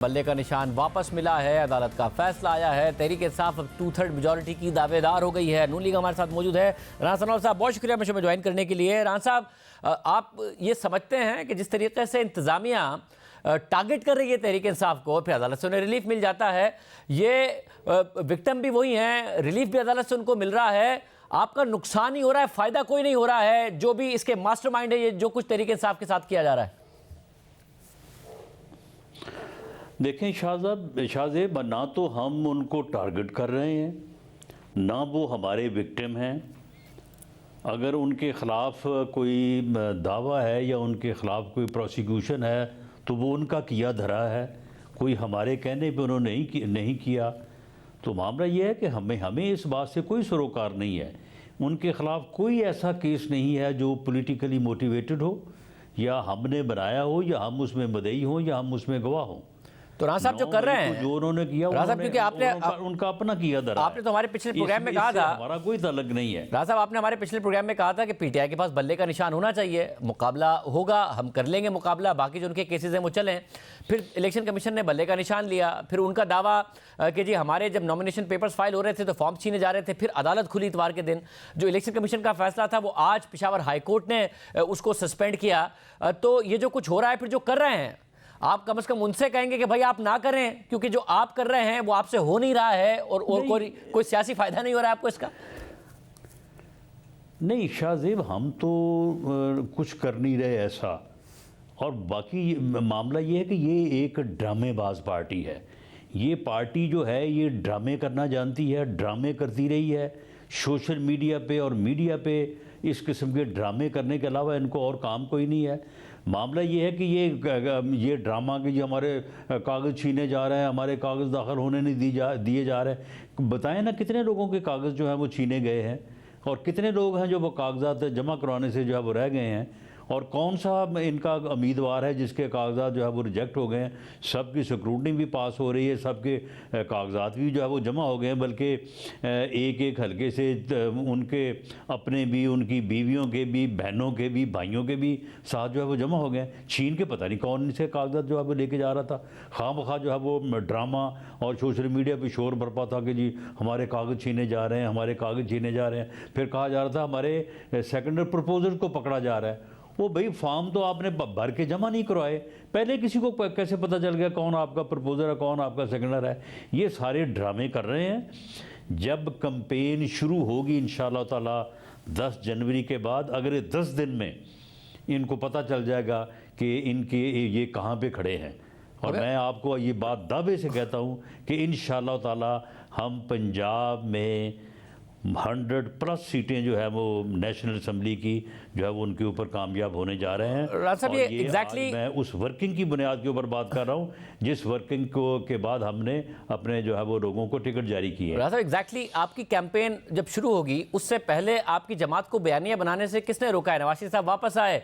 بلے کا نشان واپس ملا ہے، عدالت کا فیصلہ آیا ہے، تحریک انصاف اب 2/3 میجورٹی کی دعوے دار ہو گئی ہے۔ نون لیگ ہمارے ساتھ موجود ہے۔ رانا ثناء اللہ صاحب بہت شکریہ میں شو جوائن کرنے کے لیے۔ رانا صاحب آپ یہ سمجھتے ہیں کہ جس طریقے سے انتظامیہ ٹارگٹ کر رہی ہے تحریک انصاف کو، پھر عدالت سے انہیں ریلیف مل جاتا ہے، یہ وکٹم بھی وہی ہیں، ریلیف بھی عدالت سے ان کو مل رہا ہے، آپ کا نقصان ہی ہو رہا ہے، فائدہ کوئی نہیں ہو رہا ہے، جو بھی اس کے ماسٹر مائنڈ ہے یہ جو کچھ تحریک انصاف کے ساتھ کیا جا رہا ہے؟ دیکھیں شاہزیب، نہ تو ہم ان کو ٹارگٹ کر رہے ہیں، نہ وہ ہمارے وکٹم ہیں۔ اگر ان کے خلاف کوئی دعویٰ ہے یا ان کے خلاف کوئی پروسیکیوشن ہے تو وہ ان کا کیا دھرا ہے، کوئی ہمارے کہنے پہ انہوں نے نہیں کیا۔ تو معاملہ یہ ہے کہ ہمیں اس بات سے کوئی سروکار نہیں ہے۔ ان کے خلاف کوئی ایسا کیس نہیں ہے جو پولیٹیکلی موٹیویٹڈ ہو، یا ہم نے بنایا ہو، یا ہم اس میں مدعی ہوں، یا ہم اس میں گواہ ہوں۔ تو رانا صاحب جو کر رہے ہیں، جو انہوں نے کیا ان کا اپنا کیا دھرا ہے۔ آپ نے تو ہمارے پچھلے پروگرام میں کہا تھا، ہمارا کوئی تعلق نہیں ہے۔ رانا صاحب آپ نے ہمارے پچھلے پروگرام میں کہا تھا کہ پی ٹی آئی کے پاس بلے کا نشان ہونا چاہیے، مقابلہ ہوگا، ہم کر لیں گے مقابلہ، باقی جو ان کے کیسز ہیں وہ چلیں۔ پھر الیکشن کمیشن نے بلے کا نشان لیا، پھر ان کا دعویٰ کہ جی ہمارے جب نامینیشن پیپرز فائل ہو رہے تھے تو فارم چھینے جا رہے تھے، پھر عدالت کھلی اتوار کے دن، جو الیکشن کمیشن کا فیصلہ تھا وہ آج پشاور ہائی کورٹ نے اس کو سسپینڈ کیا۔ تو یہ جو کچھ ہو رہا ہے، پھر جو کر رہے ہیں، آپ کم از کم ان سے کہیں گے کہ بھائی آپ نہ کریں، کیونکہ جو آپ کر رہے ہیں وہ آپ سے ہو نہیں رہا ہے، اور کوئی سیاسی فائدہ نہیں ہو رہا ہے آپ کو اس کا؟ نہیں شاہزیب، ہم تو کچھ کر نہیں رہے ایسا، اور باقی معاملہ یہ ہے کہ یہ ایک ڈرامے باز پارٹی ہے۔ یہ پارٹی جو ہے یہ ڈرامے کرنا جانتی ہے، ڈرامے کرتی رہی ہے سوشل میڈیا پہ اور میڈیا پہ۔ اس قسم کے ڈرامے کرنے کے علاوہ ان کو اور کام کوئی نہیں ہے۔ معاملہ یہ ہے کہ یہ ڈرامہ کہ یہ ہمارے کاغذ چھینے جا رہے ہیں، ہمارے کاغذ داخل ہونے نہیں دیے جا رہے ہیں۔ بتائیں نا کتنے لوگوں کے کاغذ جو ہیں وہ چھینے گئے ہیں، اور کتنے لوگ ہیں جو وہ کاغذات جمع کروانے سے جو ہے وہ رہ گئے ہیں، اور کون سا ان کا امیدوار ہے جس کے کاغذات جو ہے وہ ریجیکٹ ہو گئے ہیں۔ سب کی سکروٹنی بھی پاس ہو رہی ہے، سب کے کاغذات بھی جو ہے وہ جمع ہو گئے ہیں، بلکہ ایک حلقے سے ان کے اپنے بھی، ان کی بیویوں کے بھی، بہنوں کے بھی، بھائیوں کے بھی ساتھ جو ہے وہ جمع ہو گئے ہیں۔ چھین کے پتہ نہیں کون سے کاغذات جو ہے وہ لے کے جا رہا تھا۔ خواہ مخواہ جو ہے وہ ڈرامہ اور سوشل میڈیا پہ شور برپا تھا کہ جی ہمارے کاغذ چھینے جا رہے ہیں، ہمارے کاغذ چھینے جا رہے ہیں۔ پھر کہا جا رہا تھا ہمارے سیکنڈری پرپوزر کو پکڑا جا رہا ہے۔ وہ بھئی فارم تو آپ نے بھر کے جمع نہیں کروائے، پہلے کسی کو کیسے پتہ چل گیا کون آپ کا پرپوزر ہے، کون آپ کا سیکنڈر ہے؟ یہ سارے ڈرامے کر رہے ہیں۔ جب کمپین شروع ہوگی انشاءاللہ تعالی 10 جنوری کے بعد، اگلے 10 دن میں ان کو پتہ چل جائے گا کہ ان کے یہ کہاں پہ کھڑے ہیں۔ اور میں آپ کو یہ بات دعوے سے کہتا ہوں کہ انشاءاللہ تعالی ہم پنجاب میں 100+ سیٹیں جو ہے وہ نیشنل اسمبلی کی جو ہے وہ ان کے اوپر کامیاب ہونے جا رہے ہیں۔ اور یہ آج میں اس ورکنگ کی بنیاد کے اوپر بات کر رہا ہوں جس ورکنگ کے بعد ہم نے اپنے جو ہے وہ لوگوں کو ٹکٹ جاری کی ہے۔ رانا صاحب ایگزیکٹلی آپ کی کیمپین جب شروع ہوگی اس سے پہلے آپ کی جماعت کو بیانیہ بنانے سے کس نے روکا ہے؟ نواز شریف صاحب واپس آئے،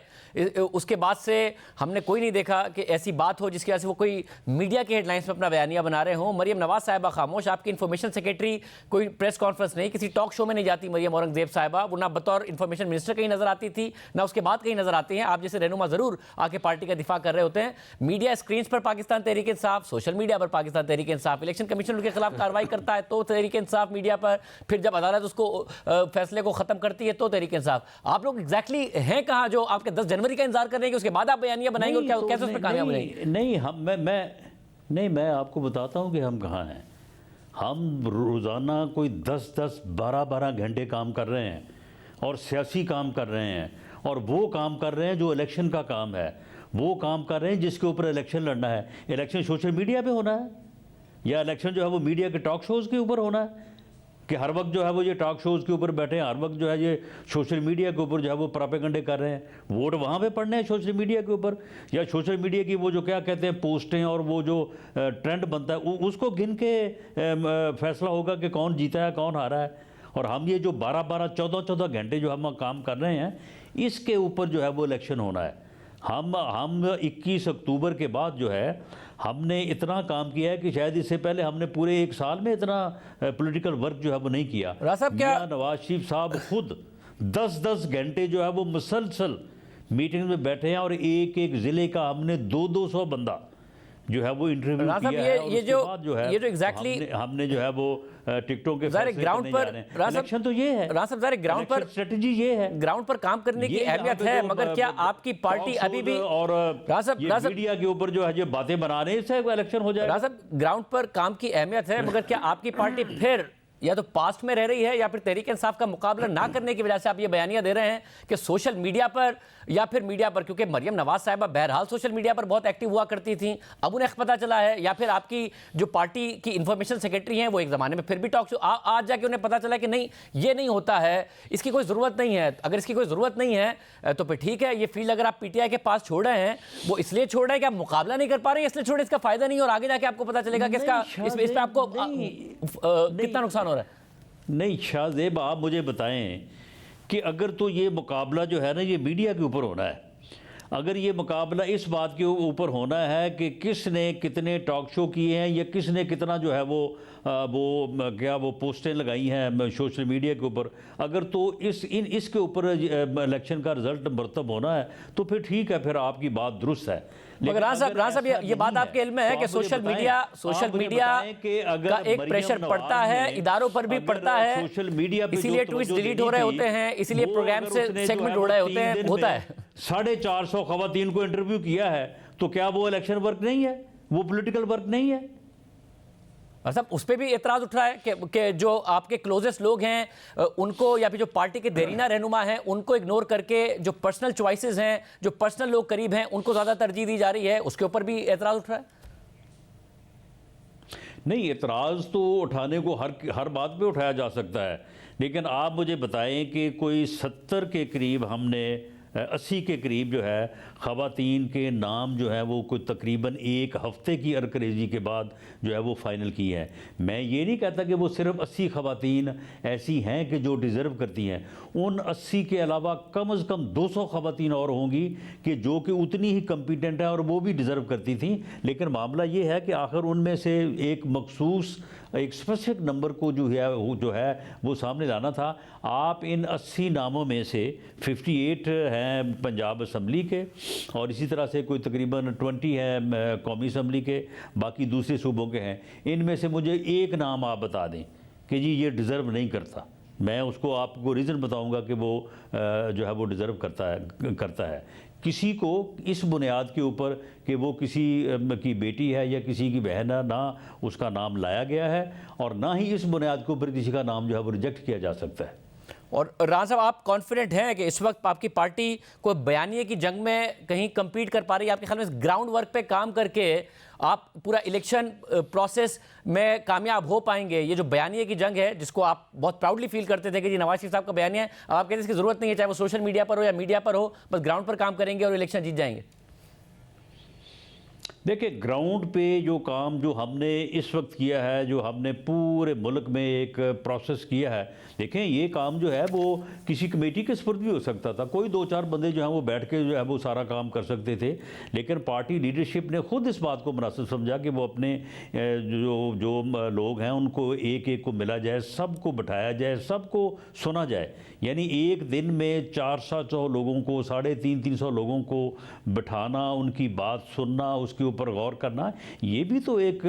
اس کے بعد سے ہم نے کوئی نہیں دیکھا کہ ایسی بات ہو جس کی وجہ سے وہ کوئی میڈیا کے ہیڈ لائنز میں اپنا بیانیہ بنا رہے ہوں۔ مریم نواز صاحبہ خاموش، آپ کی انفارمیشن سیکریٹری کوئی پریس کانفرنس نہیں، کسی ٹاک شو میں نہیں جاتی مریم اورنگزیب صاحبہ، وہ نہ بطور انفارمیشن منسٹر کہیں نظر آتی تھی، نہ اس کے بعد کہیں نظر آتی ہیں۔ آپ جیسے رہنما ضرور آ کے پارٹی کا دفاع کر رہے ہوتے ہیں۔ میڈیا اسکرینز پر پاکستان تحریک انصاف، سوشل میڈیا پر پاکستان تحریک انصاف، الیکشن کمیشن ان کے خلاف کارروائی کرتا ہے تو تحریک انصاف میڈیا پر، پھر جب عدالت اس کو فیصلے کو ختم کرتی ہے تو تحریک انصاف۔ آپ لوگ ایگزیکٹلی ہیں کہاں جو آپ کے 10 جنوری کا انتظار کر رہے ہیں کہ اس کے بعد آپ بیانیہ بنائیں گے اور کیسے اس پہ کامیاب رہیں گے؟ نہیں میں آپ کو بتاتا ہوں کہ ہم کہاں ہیں۔ ہم روزانہ کوئی 10 12 گھنٹے کام کر رہے ہیں، اور سیاسی کام کر رہے ہیں، اور وہ کام کر رہے ہیں جو الیکشن کا کام ہے، وہ کام کر رہے ہیں جس کے اوپر الیکشن لڑنا ہے۔ الیکشن سوشل میڈیا پہ ہونا ہے، یا الیکشن جو ہے وہ میڈیا کے ٹاک شوز کے اوپر ہونا ہے کہ ہر وقت جو ہے وہ یہ ٹاک شوز کے اوپر بیٹھے ہیں، ہر وقت جو ہے یہ سوشل میڈیا کے اوپر جو ہے وہ پراپیگنڈے کر رہے ہیں؟ ووٹ وہاں پہ پڑھنے ہیں سوشل میڈیا کے اوپر، یا سوشل میڈیا کی وہ جو کیا کہتے ہیں پوسٹیں اور وہ جو ٹرینڈ بنتا ہے اس کو گن کے فیصلہ ہوگا کہ کون جیتا ہے کون ہارا ہے؟ اور ہم یہ جو 14 گھنٹے جو ہم کام کر رہے ہیں اس کے اوپر جو ہے وہ الیکشن ہونا ہے۔ ہم 21 اکتوبر کے بعد جو ہے ہم نے اتنا کام کیا ہے کہ شاید اس سے پہلے ہم نے پورے ایک سال میں اتنا پولیٹیکل ورک جو ہے وہ نہیں کیا۔ نواز شریف صاحب خود 10 گھنٹے جو ہے وہ مسلسل میٹنگ میں بیٹھے ہیں، اور ایک ضلع کا ہم نے 200 بندہ جو ہے وہ انٹرویو رانا صاحب کیا ہے، اور یہ اس کے بعد جو ہے یہ جو ایگزیکٹلی ہم نے جو ہے وہ ٹکٹوں کے ظاہر فیصلے گراؤنڈ کرنے پر جا رہے ہیں۔ الیکشن تو یہ ہے، رانا صاحب ظاہر گراؤنڈ پر اسٹریٹجی یہ ہے، گراؤنڈ پر کام کرنے کی یہ یہاں اہمیت پہ ہے، جو مگر کیا آپ کی پارٹی ابھی بھی اور رانا صاحب یہ میڈیا کے اوپر جو ہے یہ باتیں بنا رہے ہیں، اس سے الیکشن ہو جائے گا؟ رانا صاحب گراؤنڈ پر کام کی اہمیت ہے، مگر کیا آپ کی پارٹی پھر یا تو پاسٹ میں رہ رہی ہے یا پھر تحریک انصاف کا مقابلہ نہ کرنے کی وجہ سے آپ یہ بیانیہ دے رہے ہیں کہ سوشل میڈیا پر یا پھر میڈیا پر، کیونکہ مریم نواز صاحبہ بہرحال سوشل میڈیا پر بہت ایکٹیو ہوا کرتی تھیں، اب انہیں پتہ چلا ہے، یا پھر آپ کی جو پارٹی کی انفارمیشن سیکرٹری ہیں وہ ایک زمانے میں پھر بھی ٹاک شو آج جا کے انہیں پتہ چلا کہ نہیں یہ نہیں ہوتا ہے، اس کی کوئی ضرورت نہیں ہے۔ اگر اس کی کوئی ضرورت نہیں ہے تو پھر ٹھیک ہے، یہ فیلڈ اگر آپ پی ٹی آئی کے پاس چھوڑ رہے ہیں وہ اس لیے چھوڑ رہے ہیں کہ آپ مقابلہ نہیں کر پا رہے ہیں، اس لیے چھوڑ رہے، اس کا فائدہ نہیں، اور آگے جا کے آپ کو پتہ چلے گا کہ اس پہ آپ کو کتنا نقصان ہو رہا ہے۔ نہیں شاہ زیب، آپ مجھے بتائیں کہ اگر تو یہ مقابلہ جو ہے نا یہ میڈیا کے اوپر ہونا ہے، اگر یہ مقابلہ اس بات کے اوپر ہونا ہے کہ کس نے کتنے ٹاک شو کیے ہیں یا کس نے کتنا جو ہے وہ پوسٹیں لگائی ہیں سوشل میڈیا کے اوپر، اگر تو اس کے اوپر الیکشن کا رزلٹ مرتب ہونا ہے تو پھر ٹھیک ہے، پھر آپ کی بات درست ہے۔ مگر رانا صاحب یہ بات آپ کے علم میں ہے کہ سوشل میڈیا کا ایک پریشر پڑتا ہے، اداروں پر بھی پڑتا ہے، اسی لیے ٹویٹس ڈیلیٹ ہو رہے ہوتے ہیں، اسی لیے پروگرام سے سیگمنٹ ہو رہے ہوتے ہیں، ہوتا ہے۔ 450 خواتین کو انٹرویو کیا ہے، تو کیا وہ الیکشن ورک نہیں ہے؟ وہ پولیٹیکل ورک نہیں ہے؟ صاحب اس پہ بھی اعتراض اٹھ رہا ہے کہ جو آپ کے کلوزسٹ لوگ ہیں ان کو، یا پھر جو پارٹی کے دیرینہ رہنما ہیں ان کو اگنور کر کے جو پرسنل چوائسز ہیں، جو پرسنل لوگ قریب ہیں ان کو زیادہ ترجیح دی جا رہی ہے، اس کے اوپر بھی اعتراض اٹھ رہا ہے؟ نہیں، اعتراض تو اٹھانے کو ہر بات پہ اٹھایا جا سکتا ہے، لیکن آپ مجھے بتائیں کہ کوئی 70 کے قریب ہم نے 80 کے قریب جو ہے خواتین کے نام جو ہے وہ کوئی تقریباً ایک ہفتے کی ارکریزی کے بعد جو ہے وہ فائنل کی ہے۔ میں یہ نہیں کہتا کہ وہ صرف 80 خواتین ایسی ہیں کہ جو ڈیزرو کرتی ہیں، ان 80 کے علاوہ کم از کم 200 خواتین اور ہوں گی کہ جو کہ اتنی ہی کمپیٹنٹ ہیں اور وہ بھی ڈیزرو کرتی تھیں، لیکن معاملہ یہ ہے کہ آخر ان میں سے ایک مخصوص ایک اسپیسیفک نمبر کو جو ہے وہ سامنے لانا تھا۔ آپ ان 80 ناموں میں سے 58 ہیں پنجاب اسمبلی کے، اور اسی طرح سے کوئی تقریباً 20 ہیں قومی اسمبلی کے، باقی دوسرے صوبوں کے ہیں۔ ان میں سے مجھے ایک نام آپ بتا دیں کہ جی یہ ڈیزرو نہیں کرتا، میں اس کو آپ کو ریزن بتاؤں گا کہ وہ جو ہے وہ ڈیزرو کرتا ہے۔ کسی کو اس بنیاد کے اوپر کہ وہ کسی کی بیٹی ہے یا کسی کی بہن ہے، نہ اس کا نام لایا گیا ہے، اور نہ ہی اس بنیاد کے اوپر کسی کا نام جو ہے وہ ریجیکٹ کیا جا سکتا ہے۔ اور رانا صاحب آپ کانفیڈنٹ ہیں کہ اس وقت آپ کی پارٹی کوئی بیانیے کی جنگ میں کہیں کمپیٹ کر پا رہی ہے؟ آپ کے خیال میں گراؤنڈ ورک پہ کام کر کے آپ پورا الیکشن پروسیس میں کامیاب ہو پائیں گے؟ یہ جو بیانیے کی جنگ ہے جس کو آپ بہت پراؤڈلی فیل کرتے تھے کہ جی نواز شریف صاحب کا بیانیہ ہے، اب آپ کہتے ہیں اس کی ضرورت نہیں ہے، چاہے وہ سوشل میڈیا پر ہو یا میڈیا پر ہو، بس گراؤنڈ پر کام کریں گے اور الیکشن جیت جائیں گے؟ دیکھیں، گراؤنڈ پہ جو کام جو ہم نے اس وقت کیا ہے، جو ہم نے پورے ملک میں ایک پروسیس کیا ہے، دیکھیں یہ کام جو ہے وہ کسی کمیٹی کے سپرد بھی ہو سکتا تھا، کوئی 2-4 بندے جو ہیں وہ بیٹھ کے جو ہے وہ سارا کام کر سکتے تھے، لیکن پارٹی لیڈرشپ نے خود اس بات کو مناسب سمجھا کہ وہ اپنے جو لوگ ہیں ان کو ایک ایک کو ملا جائے، سب کو بٹھایا جائے، سب کو سنا جائے۔ یعنی ایک دن میں 400 لوگوں کو، 350 لوگوں کو بٹھانا، ان کی بات سننا، اس کے اوپر غور کرنا، یہ بھی تو ایک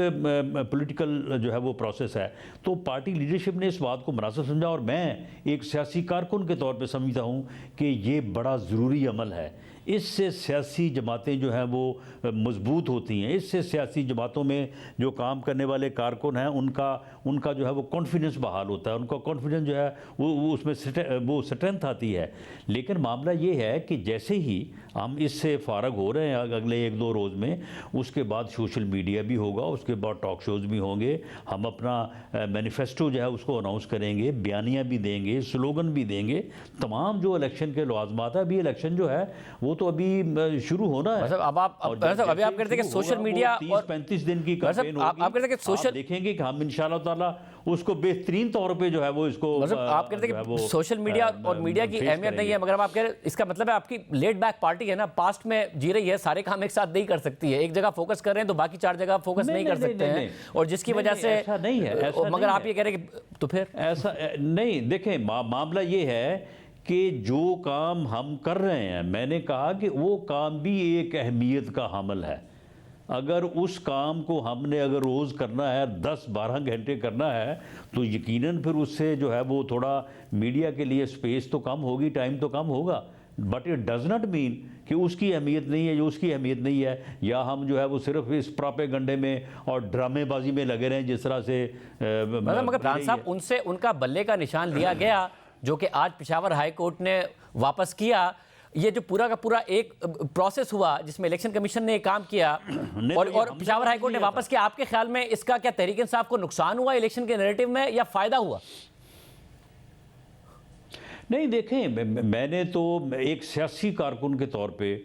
پولیٹیکل جو ہے وہ پروسیس ہے۔ تو پارٹی لیڈرشپ نے اس بات کو مناسب سمجھا، اور میں ایک سیاسی کارکن کے طور پہ سمجھتا ہوں کہ یہ بڑا ضروری عمل ہے۔ اس سے سیاسی جماعتیں جو ہیں وہ مضبوط ہوتی ہیں، اس سے سیاسی جماعتوں میں جو کام کرنے والے کارکن ہیں ان کا جو ہے وہ کانفیڈنس بحال ہوتا ہے، ان کا کانفیڈنس جو ہے وہ اس میں وہ اسٹرینتھ آتی ہے۔ لیکن معاملہ یہ ہے کہ جیسے ہی ہم اس سے فارغ ہو رہے ہیں اگلے 1-2 روز میں، اس کے بعد سوشل میڈیا بھی ہوگا، اس کے بعد ٹاک شوز بھی ہوں گے، ہم اپنا مینیفیسٹو جو ہے اس کو اناؤنس کریں گے، بیانیہ بھی دیں گے، سلوگن بھی دیں گے، تمام جو الیکشن کے لوازمات ہیں۔ ابھی الیکشن جو ہے وہ تو ابھی شروع ہونا ہے۔ ابھی آپ کہتے ہیں کہ سوشل میڈیا 30-35 دن کی کمپین ہوگی، آپ کہتے ہیں کہ سوشل دیکھیں گے کہ ہم انشاءاللہ تعالیٰ اس کو بہترین طور پہ جو ہے وہ اس کو آپ کہتے ہیں کہ سوشل میڈیا اور میڈیا کی اہمیت نہیں ہے، مگر اب آپ کہہ رہے ہیں اس کا مطلب ہے آپ کی لیٹ بیک پارٹی ہے نا، پاسٹ میں جی رہی ہے، سارے کام ایک ساتھ نہیں کر سکتی ہے، ایک جگہ فوکس کر رہے ہیں تو باقی 4 جگہ فوکس نہیں کر سکتے ہیں، اور جس کی وجہ سے ایسا نہیں ہے۔ مگر آپ یہ کہہ رہے ہیں کہ تو پھر ایسا نہیں، دیکھیں معاملہ یہ ہے کہ جو کام ہم کر رہے ہیں، میں نے کہا کہ وہ کام بھی ایک اہمیت کا حامل ہے۔ اگر اس کام کو ہم نے اگر روز کرنا ہے 10-12 گھنٹے کرنا ہے تو یقیناً پھر اس سے جو ہے وہ تھوڑا میڈیا کے لیے سپیس تو کم ہوگی، ٹائم تو کم ہوگا، but it does not mean کہ اس کی اہمیت نہیں ہے، جو اس کی اہمیت نہیں ہے، یا ہم جو ہے وہ صرف اس پراپیگنڈے میں اور ڈرامے بازی میں لگے رہیں جس طرح سے مگر فرحان صاحب ان سے ان کا بلے کا نشان لیا گیا جو کہ آج پشاور ہائی کورٹ نے واپس کیا. یہ جو پورا کا پورا ایک پروسیس ہوا جس میں الیکشن کمیشن نے کام کیا اور پشاور ہائی کورٹ نے واپس کیا، آپ کے خیال میں اس کا کیا تحریک انصاف کو نقصان ہوا الیکشن کے نیریٹو میں یا فائدہ ہوا؟ نہیں دیکھیں، میں نے تو ایک سیاسی کارکن کے طور پہ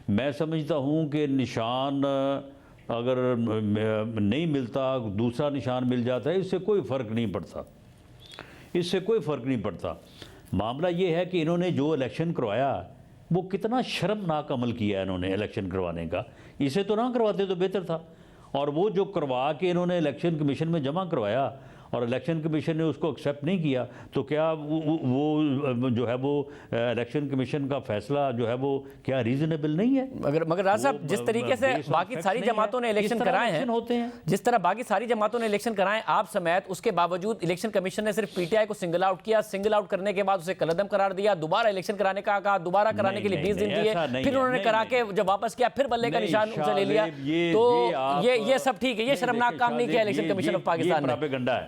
میں سمجھتا ہوں کہ نشان اگر نہیں ملتا، دوسرا نشان مل جاتا ہے، اس سے کوئی فرق نہیں پڑتا، اس سے کوئی فرق نہیں پڑتا. معاملہ یہ ہے کہ انہوں نے جو الیکشن کروایا وہ کتنا شرمناک عمل کیا ہے انہوں نے الیکشن کروانے کا. اسے تو نہ کرواتے تو بہتر تھا. اور وہ جو کروا کے انہوں نے الیکشن کمیشن میں جمع کروایا اور الیکشن کمیشن نے اس کو ایکسیپٹ نہیں کیا، تو کیا وہ جو ہے وہ الیکشن کمیشن کا فیصلہ جو ہے وہ کیا ریزنیبل نہیں ہے؟ مگر راز صاحب جس طریقے سے باقی ساری جماعتوں نے الیکشن کرائے ہیں، جس طرح باقی ساری جماعتوں نے الیکشن کرائے آپ سمیت، اس کے باوجود الیکشن کمیشن نے صرف پی ٹی آئی کو سنگل آؤٹ کیا، سنگل آؤٹ کرنے کے بعد اسے کلعدم قرار دیا، دوبارہ الیکشن کرانے کا کہا، دوبارہ کرانے کے لیے 20 دن دیے، پھر انہوں نے کرا کے جب واپس کیا پھر بلے کا نشان ان سے لے لیا. تو یہ سب ٹھیک ہے، یہ شرمناک کام نہیں کیا الیکشن کمیشن آف پاکستان نے.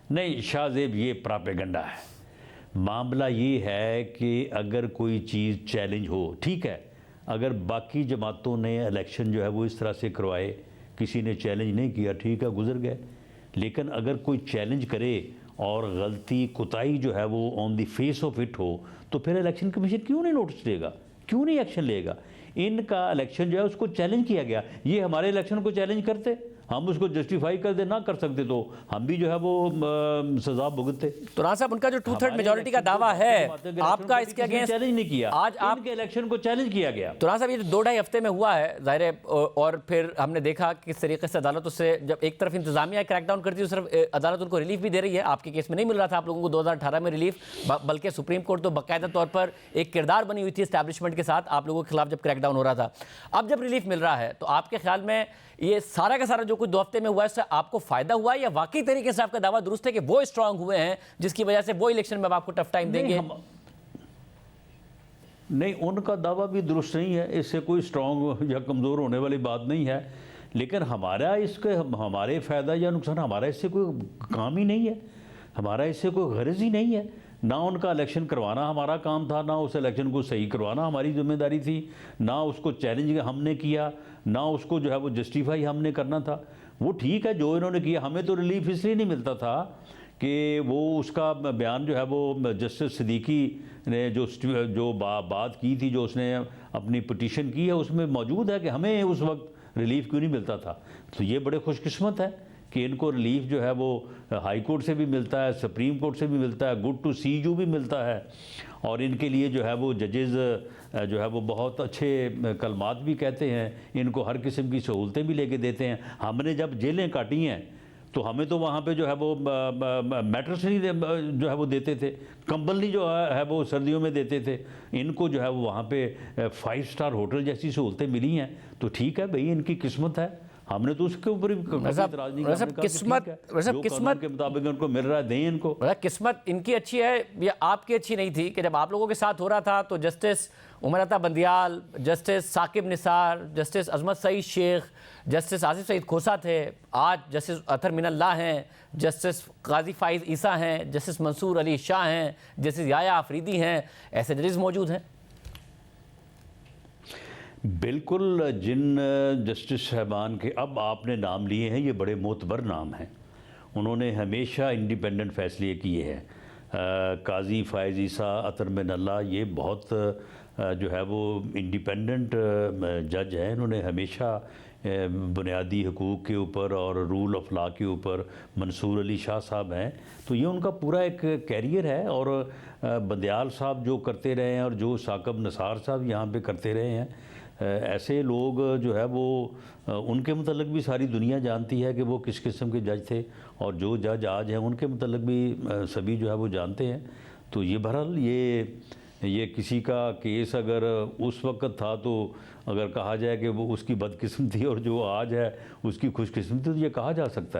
نہیں شاہ زیب، یہ پراپیگنڈا ہے. معاملہ یہ ہے کہ اگر کوئی چیز چیلنج ہو، ٹھیک ہے، اگر باقی جماعتوں نے الیکشن جو ہے وہ اس طرح سے کروائے، کسی نے چیلنج نہیں کیا، ٹھیک ہے، گزر گئے. لیکن اگر کوئی چیلنج کرے اور غلطی کوتاہی جو ہے وہ آن دی فیس آف اٹ ہو، تو پھر الیکشن کمیشن کیوں نہیں نوٹس دے گا، کیوں نہیں ایکشن لے گا؟ ان کا الیکشن جو ہے اس کو چیلنج کیا گیا. یہ ہمارے الیکشن کو چیلنج کرتے، ہم اس کو جسٹیفائی کر دے، نہ کر سکتے تو ہم بھی جو ہے وہ سزا بھگتتے. تو راز صاحب ان کا جو 2/3 میجورٹی کا دعویٰ ہے آپ کا، اس کے اگینسٹ چیلنج نہیں کیا، آج آپ کے الیکشن کو چیلنج کیا گیا. تو راز صاحب یہ 2-2.5 ہفتے میں ہوا ہے ظاہر ہے، اور پھر ہم نے دیکھا کہ کس طریقے سے عدالت اس سے جب ایک طرف انتظامیہ کریک ڈاؤن کرتی ہے، اس طرف عدالت ان کو ریلیف بھی دے رہی ہے. آپ کے کیس میں نہیں مل رہا تھا آپ لوگوں کو 2018 میں ریلیف، بلکہ سپریم کورٹ تو باقاعدہ طور پر ایک کردار بنی ہوئی تھی اسٹیبلشمنٹ کے ساتھ آپ لوگوں کے خلاف جب کریک ڈاؤن ہو رہا تھا. اب جب ریلیف مل رہا ہے تو آپ کے خیال میں یہ سارا کا سارا جو کچھ 2 ہفتے میں ہوا ہے اس سے آپ کو فائدہ ہوا ہے، یا واقعی طریقے سے آپ کا دعویٰ درست ہے کہ وہ اسٹرانگ ہوئے ہیں جس کی وجہ سے وہ الیکشن میں آپ کو ٹف ٹائم دیں گے؟ نہیں، ان کا دعویٰ بھی درست نہیں ہے، اس سے کوئی اسٹرانگ یا کمزور ہونے والی بات نہیں ہے. لیکن ہمارا اس کے ہمارے فائدہ یا نقصان، ہمارا اس سے کوئی کام ہی نہیں ہے، ہمارا اس سے کوئی غرض ہی نہیں ہے. نہ ان کا الیکشن کروانا ہمارا کام تھا، نہ اس الیکشن کو صحیح کروانا ہماری ذمہ داری تھی، نہ اس کو چیلنج ہم نے کیا، نہ اس کو جو ہے وہ جسٹیفائی ہم نے کرنا تھا. وہ ٹھیک ہے جو انہوں نے کیا. ہمیں تو ریلیف اس لیے نہیں ملتا تھا کہ وہ اس کا بیان جو ہے وہ جسٹس صدیقی نے جو بات کی تھی، جو اس نے اپنی پٹیشن کی ہے، اس میں موجود ہے کہ ہمیں اس وقت ریلیف کیوں نہیں ملتا تھا. تو یہ بڑے خوش قسمت ہے کہ ان کو ریلیف جو ہے وہ ہائی کورٹ سے بھی ملتا ہے، سپریم کورٹ سے بھی ملتا ہے، گڈ ٹو سی یو بھی ملتا ہے. اور ان کے لیے جو ہے وہ ججز جو ہے وہ بہت اچھے کلمات بھی کہتے ہیں، ان کو ہر قسم کی سہولتیں بھی لے کے دیتے ہیں. ہم نے جب جیلیں کاٹی ہیں تو ہمیں تو وہاں پہ جو ہے وہ میٹرس نہیں جو ہے وہ دیتے تھے، کمبل نہیں جو ہے وہ سردیوں میں دیتے تھے. ان کو جو ہے وہ وہاں پہ 5 اسٹار ہوٹل جیسی سہولتیں ملی ہیں. تو ٹھیک ہے بھئی، ان کی قسمت ہے، ہم نے تو اس کے اوپر بھی اعتراض نہیں کیا. قسمت کے مطابق ان کو مل رہا ہے، دیں ان کو. قسمت ان کی اچھی ہے یا آپ کی اچھی نہیں تھی کہ جب آپ لوگوں کے ساتھ ہو رہا تھا تو justice Umar Ata Bandial, justice Saqib Nisar, justice عظمت سعید شیخ، جسٹس آصف سعید کھوسا تھے، آج جسٹس اطہر من اللہ ہیں، جسٹس قاضی فائز عیسیٰ ہیں، جسٹس منصور علی شاہ ہیں، جسٹس یحییٰ آفریدی ہیں. ایسے ججز موجود ہیں؟ بالکل. جن جسٹس صاحبان کے اب آپ نے نام لیے ہیں یہ بڑے معتبر نام ہیں، انہوں نے ہمیشہ انڈیپینڈنٹ فیصلے کیے ہیں. قاضی فائز عیسیٰ، اطہر من اللہ، یہ بہت جو ہے وہ انڈیپینڈنٹ جج ہیں. انہوں نے ہمیشہ بنیادی حقوق کے اوپر اور رول آف لا کے اوپر. منصور علی شاہ صاحب ہیں، تو یہ ان کا پورا ایک کیریئر ہے. اور بندیال صاحب جو کرتے رہے ہیں اور جو ثاقب نثار صاحب یہاں پہ کرتے رہے ہیں، ایسے لوگ جو ہے وہ ان کے متعلق بھی ساری دنیا جانتی ہے کہ وہ کس قسم کے جج تھے، اور جو جج آج ہیں ان کے متعلق بھی سبھی جو ہے وہ جانتے ہیں. تو یہ بہرحال یہ یہ کسی کا کیس اگر اس وقت تھا تو اگر کہا جائے کہ وہ اس کی بدقسمتی اور جو آج ہے اس کی خوش قسمتی، تو یہ کہا جا سکتا ہے۔